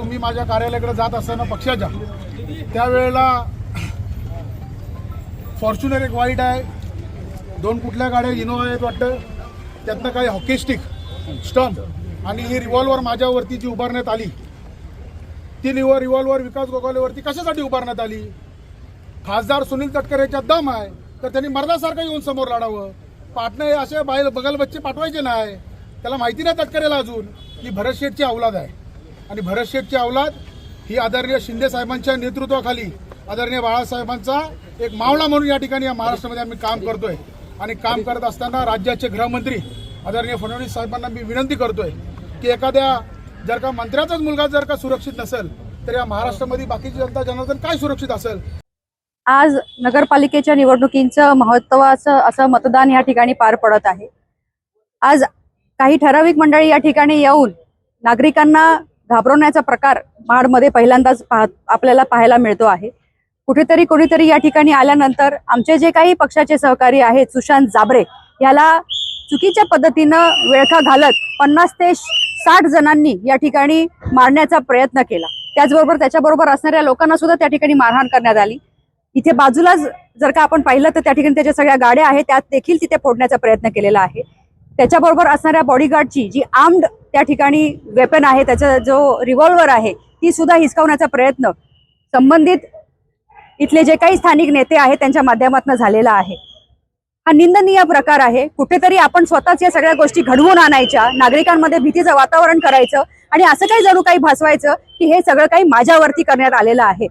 मी माझ्या कार्यालयाकडे जात असताना पक्षाच्या त्यावेळेला फॉर्च्युनर एक वाईट आहे, 2 कुठल्या गाड्या इनोवा आहेत वाटतं, त्यातनं काही हॉकी स्टिक स्टंप आणि ही रिव्हॉल्वर माझ्यावरती जी उभारण्यात आली, ती रिव्हॉल्वर विकास गोगावलेवरती कशासाठी उभारण्यात आली? खासदार सुनील तटकरेच्या दम आहे तर त्यांनी मर्दासारखं येऊन समोर लढावं. पाटणे असे बगल बच्चे पाठवायचे नाही. त्याला माहिती नाही तटकरेला अजून की भरत शेठची औलाद आहे आणि भरत शेठची औलाद ही आदरणीय शिंदे साहेबांच्या नेतृत्वाखाली आदरणीय बाळासाहेबांचा एक मावळा म्हणून या ठिकाणी या महाराष्ट्रामध्ये आम्ही काम करतोय. आणि काम करत असताना राज्याचे गृहमंत्री आदरणीय फडणवीस साहेबांना मी विनंती करतोय की एखाद्या जर का मंत्र्याचाच मुलगा जर का सुरक्षित नसेल तर या महाराष्ट्रामध्ये बाकीची जनता जनार्दन काय सुरक्षित असेल? आज नगरपालिकेच्या निवडणुकींचं महत्त्वाचं असं मतदान या ठिकाणी पार पडत आहे. आज काही ठराविक मंडळी या ठिकाणी येऊन नागरिकांना घाबरवण्याचा प्रकार महाडमध्ये पहिल्यांदाच आपल्याला पाहायला मिळतो आहे. कुठेतरी कोणीतरी या ठिकाणी आल्यानंतर आमचे जे काही पक्षाचे सहकारी आहेत सुशांत जाबरे याला चुकीच्या पद्धतीनं वेळखा घालत 50 ते 60 जणांनी या ठिकाणी मारण्याचा प्रयत्न केला. त्याचबरोबर त्याच्याबरोबर असणाऱ्या लोकांना सुद्धा त्या ठिकाणी मारहाण करण्यात आली. इथे बाजूला जर का आपण पाहिलं तर त्या ठिकाणी त्याच्या सगळ्या गाड्या आहेत त्यात देखील तिथे फोडण्याचा प्रयत्न केलेला आहे. त्याच्याबरोबर असणाऱ्या बॉडीगार्डची जी आर्म्ड त्या ठिकाणी वेपन आहे, त्याचा जो रिव्हॉल्वर आहे ती सुद्धा हिसकावण्याचा प्रयत्न संबंधित इथले जे काही स्थानिक नेते आहेत त्यांच्या माध्यमातून झालेला आहे. हा निंदनीय प्रकार आहे. कुठेतरी आपण स्वतःच या सगळ्या गोष्टी घडवून आणायच्या, नागरिकांमध्ये भीतीचं वातावरण करायचं आणि असं काही जणू काही भासवायचं की हे सगळं काही माझ्यावरती करण्यात आलेलं आहे.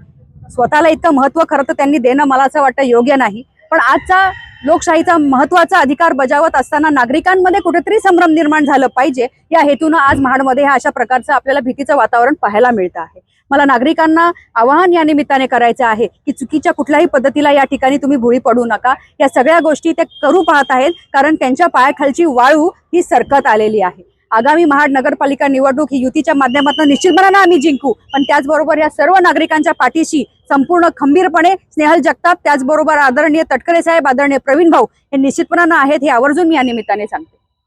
स्वतःला इतकं महत्त्व खरं तर त्यांनी देणं मला असं वाटतं योग्य नाही. पण आजचा लोकशाहीचा महत्त्वाचा अधिकार बजावत असताना नागरिकांमध्ये कुठेतरी संभ्रम निर्माण झालं पाहिजे या हेतूनं आज महाडमध्ये ह्या अशा प्रकारचं आपल्याला भीतीचं वातावरण पाहायला मिळतं आहे. मला नागरिकांना आवाहन या निमित्ताने करायचं आहे की चुकीच्या कुठल्याही पद्धतीला या ठिकाणी तुम्ही भुळी पडू नका. या सगळ्या गोष्टी ते करू पाहत आहेत कारण त्यांच्या पायाखालची वाळू ही सरकत आलेली आहे. आगामी महाड नगरपालिका निवडणूक ही युतीच्या माध्यमातून निश्चितपणाने आम्ही जिंकू, पण त्याचबरोबर या सर्व नागरिकांच्या पाठीशी संपूर्ण खंबीरपणे स्नेहल जगताप, त्याचबरोबर आदरणीय तटकरे साहेब, आदरणीय प्रवीण भाऊ हे निश्चितपणाने आहेत हे आवर्जून मी या निमित्ताने सांगते.